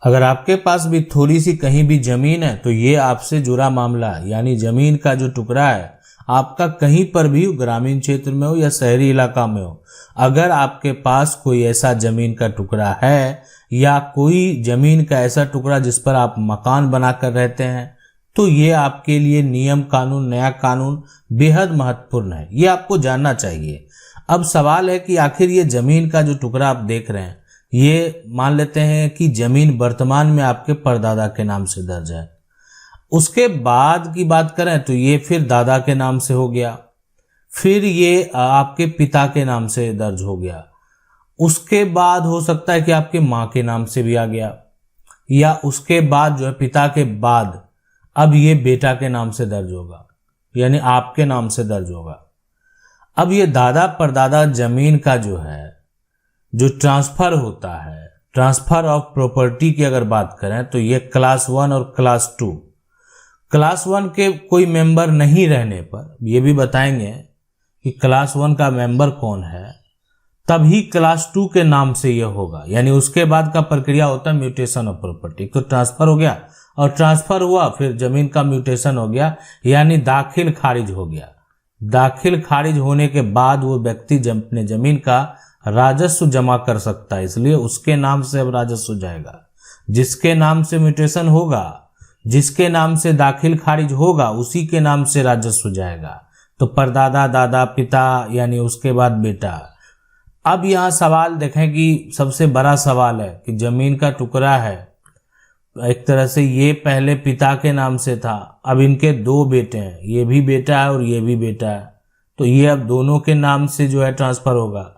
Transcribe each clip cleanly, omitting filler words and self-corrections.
अगर आपके पास भी थोड़ी सी कहीं भी जमीन है तो ये आपसे जुड़ा मामला है, यानी जमीन का जो टुकड़ा है आपका कहीं पर भी ग्रामीण क्षेत्र में हो या शहरी इलाका में हो, अगर आपके पास कोई ऐसा जमीन का टुकड़ा है या कोई जमीन का ऐसा टुकड़ा जिस पर आप मकान बनाकर रहते हैं, तो ये आपके लिए नियम कानून, नया कानून बेहद महत्वपूर्ण है, ये आपको जानना चाहिए। अब सवाल है कि आखिर ये जमीन का जो टुकड़ा आप देख रहे हैं, ये मान लेते हैं कि जमीन वर्तमान में आपके परदादा के नाम से दर्ज है। उसके बाद की बात करें तो ये फिर दादा के नाम से हो गया, फिर ये आपके पिता के नाम से दर्ज हो गया, उसके बाद हो सकता है कि आपके माँ के नाम से भी आ गया, या उसके बाद जो है पिता के बाद अब ये बेटा के नाम से दर्ज होगा, यानी आपके नाम से दर्ज होगा। अब ये दादा परदादा जमीन का जो है जो ट्रांसफर होता है, ट्रांसफर ऑफ प्रॉपर्टी की अगर बात करें तो ये क्लास 1 और क्लास 2, क्लास 1 के कोई मेंबर नहीं रहने पर, ये भी बताएंगे कि क्लास 1 का मेंबर कौन है, तभी क्लास 2 के नाम से ये होगा। यानी उसके बाद का प्रक्रिया होता है म्यूटेशन ऑफ प्रॉपर्टी। तो ट्रांसफर हो गया और ट्रांसफर हुआ, फिर जमीन का म्यूटेशन हो गया, यानी दाखिल खारिज हो गया। दाखिल खारिज होने के बाद वो व्यक्ति अपने जमीन का राजस्व जमा कर सकता है, इसलिए उसके नाम से अब राजस्व जाएगा। जिसके नाम से म्यूटेशन होगा, जिसके नाम से दाखिल खारिज होगा, उसी के नाम से राजस्व जाएगा। तो परदादा, दादा, पिता, यानी उसके बाद बेटा। अब यहाँ सवाल देखें कि सबसे बड़ा सवाल है कि जमीन का टुकड़ा है, एक तरह से ये पहले पिता के नाम से था, अब इनके 2 बेटे हैं, ये भी बेटा है और ये भी बेटा है, तो ये अब दोनों के नाम से जो है ट्रांसफर होगा।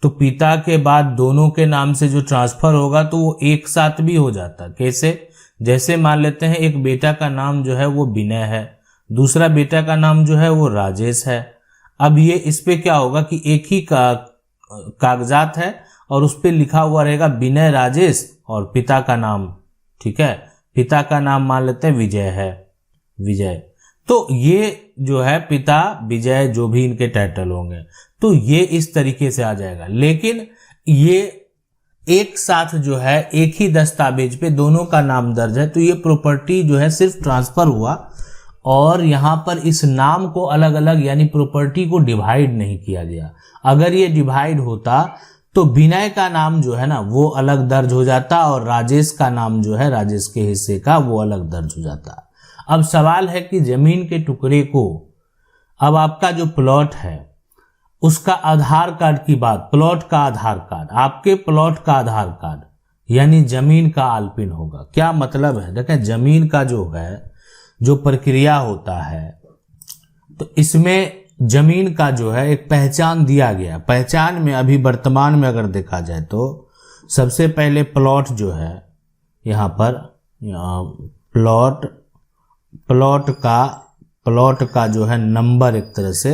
तो पिता के बाद दोनों के नाम से जो ट्रांसफर होगा तो वो एक साथ भी हो जाता। कैसे? जैसे मान लेते हैं एक बेटा का नाम जो है वो विनय है, दूसरा बेटा का नाम जो है वो राजेश है। अब ये इस पे क्या होगा कि एक ही कागजात है और उस पे लिखा हुआ रहेगा विनय राजेश और पिता का नाम, ठीक है, पिता का नाम मान लेते हैं विजय है, विजय। तो ये जो है पिता विजय, जो भी इनके टाइटल होंगे, तो ये इस तरीके से आ जाएगा। लेकिन ये एक साथ जो है एक ही दस्तावेज पे दोनों का नाम दर्ज है, तो ये प्रॉपर्टी जो है सिर्फ ट्रांसफर हुआ और यहाँ पर इस नाम को अलग अलग, यानी प्रॉपर्टी को डिवाइड नहीं किया गया। अगर ये डिवाइड होता तो विनय का नाम जो है ना वो अलग दर्ज हो जाता और राजेश का नाम जो है, राजेश के हिस्से का, वो अलग दर्ज हो जाता। अब सवाल है कि जमीन के टुकड़े को, अब आपका जो प्लॉट है उसका आधार कार्ड की बात, प्लॉट का आधार कार्ड, आपके प्लॉट का आधार कार्ड, यानी जमीन का आलपिन होगा। क्या मतलब है? देखें, जमीन का जो है जो प्रक्रिया होता है, तो इसमें जमीन का जो है एक पहचान दिया गया। पहचान में अभी वर्तमान में अगर देखा जाए तो सबसे पहले प्लॉट जो है, यहाँ पर प्लॉट का जो है नंबर, एक तरह से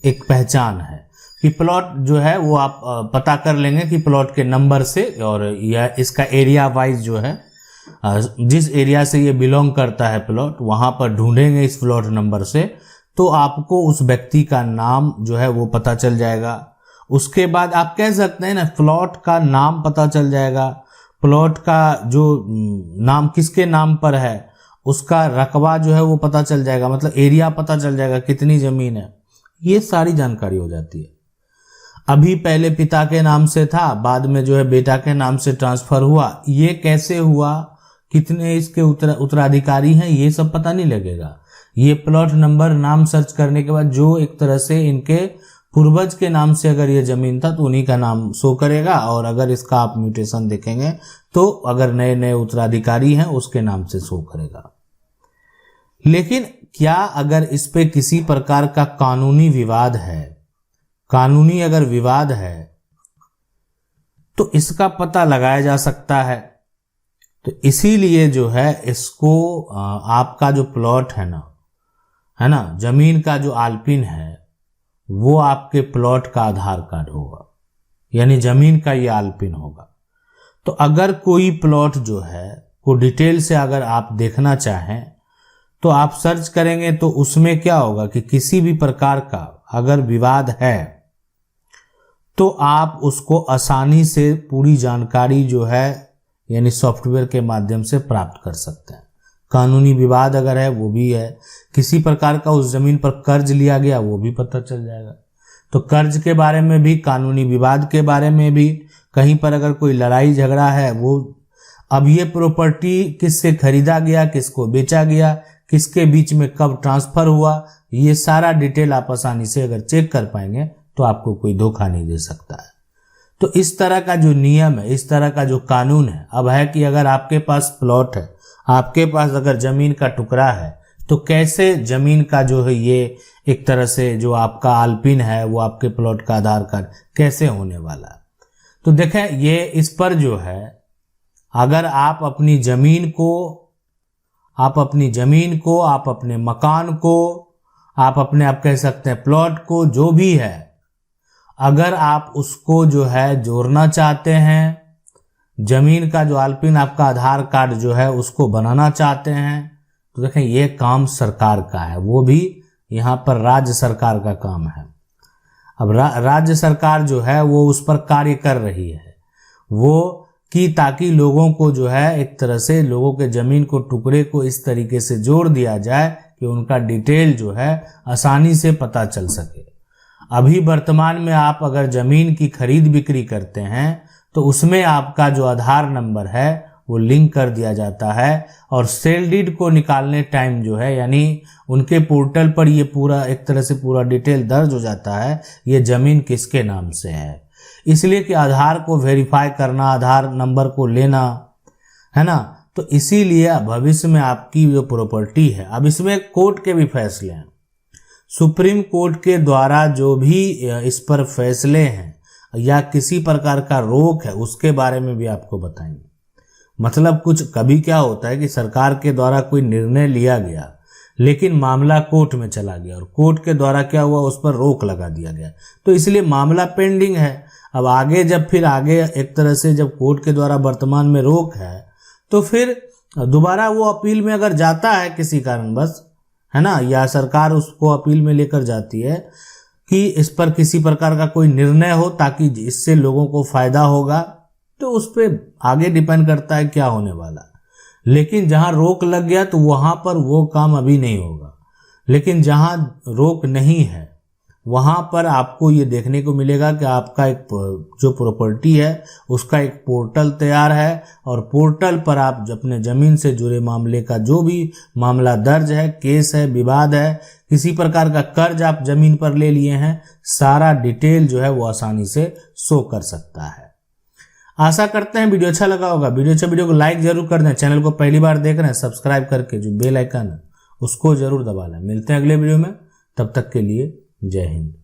एक पहचान है कि प्लॉट जो है वो आप पता कर लेंगे कि प्लॉट के नंबर से, और यह इसका एरिया वाइज जो है, जिस एरिया से ये बिलोंग करता है प्लॉट, वहाँ पर ढूंढेंगे इस प्लॉट नंबर से, तो आपको उस व्यक्ति का नाम जो है वो पता चल जाएगा। उसके बाद आप कह सकते हैं ना, प्लॉट का नाम पता चल जाएगा, प्लॉट का जो नाम किसके नाम पर है उसका रकबा जो है वो पता चल जाएगा, मतलब एरिया पता चल जाएगा, कितनी जमीन है, ये सारी जानकारी हो जाती है। अभी पहले पिता के नाम से था, बाद में जो है बेटा के नाम से ट्रांसफर हुआ, ये कैसे हुआ, कितने इसके उत्तराधिकारी हैं, ये सब पता नहीं लगेगा। ये प्लॉट नंबर नाम सर्च करने के बाद जो एक तरह से इनके पूर्वज के नाम से अगर ये जमीन था तो उन्हीं का नाम शो करेगा, और अगर इसका आप म्यूटेशन देखेंगे तो अगर नए नए उत्तराधिकारी हैं उसके नाम से शो करेगा। लेकिन क्या अगर इस पे किसी प्रकार का कानूनी विवाद है, कानूनी अगर विवाद है, तो इसका पता लगाया जा सकता है। तो इसीलिए जो है इसको आपका जो प्लॉट है ना, जमीन का जो आलपिन है वो आपके प्लॉट का आधार कार्ड होगा, यानी जमीन का ये आलपिन होगा। तो अगर कोई प्लॉट जो है को डिटेल से अगर आप देखना चाहें तो आप सर्च करेंगे, तो उसमें क्या होगा कि किसी भी प्रकार का अगर विवाद है तो आप उसको आसानी से पूरी जानकारी जो है यानी सॉफ्टवेयर के माध्यम से प्राप्त कर सकते हैं। कानूनी विवाद अगर है वो भी है, किसी प्रकार का उस जमीन पर कर्ज लिया गया वो भी पता चल जाएगा। तो कर्ज के बारे में भी, कानूनी विवाद के बारे में भी, कहीं पर अगर कोई लड़ाई झगड़ा है वो, अब ये प्रॉपर्टी किससे खरीदा गया, किसको बेचा गया, किसके बीच में कब ट्रांसफर हुआ, ये सारा डिटेल आप आसानी से अगर चेक कर पाएंगे तो आपको कोई धोखा नहीं दे सकता है। तो इस तरह का जो नियम है, इस तरह का जो कानून है, अब है कि अगर आपके पास प्लॉट है, आपके पास अगर जमीन का टुकड़ा है, तो कैसे जमीन का जो है ये एक तरह से जो आपका आलपिन है वो आपके प्लॉट का आधार कार्ड कैसे होने वाला है। तो देखें, ये इस पर जो है, अगर आप अपनी जमीन को, आप अपने मकान को, आप कह सकते हैं प्लॉट को, जो भी है, अगर आप उसको जो है जोड़ना चाहते हैं, जमीन का जो आलपिन आपका आधार कार्ड जो है उसको बनाना चाहते हैं, तो देखें ये काम सरकार का है, वो भी यहाँ पर राज्य सरकार का काम है। अब राज्य सरकार जो है वो उस पर कार्य कर रही है, वो कि ताकि लोगों को जो है एक तरह से लोगों के जमीन को, टुकड़े को इस तरीके से जोड़ दिया जाए कि उनका डिटेल जो है आसानी से पता चल सके। अभी वर्तमान में आप अगर जमीन की खरीद बिक्री करते हैं तो उसमें आपका जो आधार नंबर है वो लिंक कर दिया जाता है, और सेल डीड को निकालने टाइम जो है, यानी उनके पोर्टल पर ये पूरा एक तरह से पूरा डिटेल दर्ज हो जाता है, ये जमीन किसके नाम से है। इसलिए कि आधार को वेरीफाई करना, आधार नंबर को लेना, है ना, तो इसीलिए भविष्य में आपकी जो प्रॉपर्टी है, अब इसमें कोर्ट के भी फैसले हैं, सुप्रीम कोर्ट के द्वारा जो भी इस पर फैसले हैं या किसी प्रकार का रोक है उसके बारे में भी आपको बताएंगे। मतलब कुछ कभी क्या होता है कि सरकार के द्वारा कोई निर्णय लिया गया लेकिन मामला कोर्ट में चला गया, और कोर्ट के द्वारा क्या हुआ, उस पर रोक लगा दिया गया, तो इसलिए मामला पेंडिंग है। अब आगे जब फिर आगे एक तरह से जब कोर्ट के द्वारा वर्तमान में रोक है, तो फिर दोबारा वो अपील में अगर जाता है किसी कारणवश, है ना, या सरकार उसको अपील में लेकर जाती है कि इस पर किसी प्रकार का कोई निर्णय हो ताकि इससे लोगों को फायदा होगा, तो उस पर आगे डिपेंड करता है क्या होने वाला। लेकिन जहां रोक लग गया तो वहां पर वो काम अभी नहीं होगा, लेकिन जहां रोक नहीं है वहां पर आपको ये देखने को मिलेगा कि आपका एक जो प्रॉपर्टी है उसका एक पोर्टल तैयार है, और पोर्टल पर आप अपने जमीन से जुड़े मामले का जो भी मामला दर्ज है, केस है, विवाद है, किसी प्रकार का कर्ज आप जमीन पर ले लिए हैं, सारा डिटेल जो है वो आसानी से शो कर सकता है। आशा करते हैं वीडियो अच्छा लगा होगा। वीडियो को लाइक जरूर कर दें, चैनल को पहली बार देख रहे हैं सब्सक्राइब करके जो बेल आइकन है उसको जरूर दबा लें। मिलते हैं अगले वीडियो में, तब तक के लिए जय हिंद।